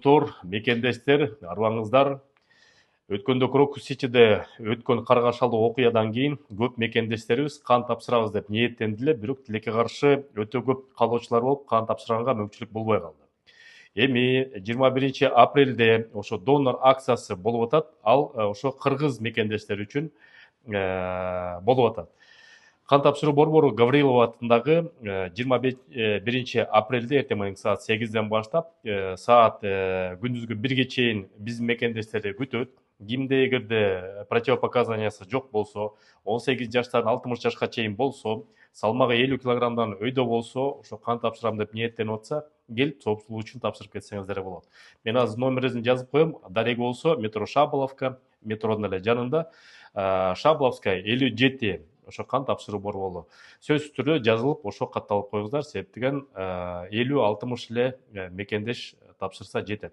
Тор, мекендештер, арбаңыздар. Өткөндө Крокус Ситиде өткөн каргашалуу окуядан кийин көп мекендештерибиз кан тапшырабыз деп ниеттенди эле, бирок тилекке каршы өтө көп каалоочулар болуп, кан тапшырганга мүмкүнчүлүк болбой калды. Эми 21 апрелде ошо донор акциясы болуп атат. Ал ошо кыргыз мекендештер үчүн болуп атат. Кан тапшыруу борбору Гаврилова атындагы 21 апрелде эртең менен саат 8ден баштап саат күндүзгү 1ге чейин биздин мекендештерди күтөт. Кимде эгерде противопоказаниясы жок болсо, 18 жаштан 60 жашка чейин болсо, салмагы 50 килограммдан өйдө болсо, ошо кан тапшырам деп ниеттенип атса, келип соопсузлук үчүн тапшырып кетсеңиздер болот. Мен азыр номерин жазып коем. Дареги болсо метро Шаболовка, метронун эле жанында, Шаболовская 57 ошо кан тапшыруу борбору. Сөзсүз түрдө жазылып, ошо катталып коюңуздар, себеп деген 50-60 эле мекендеш тапшырса жетет.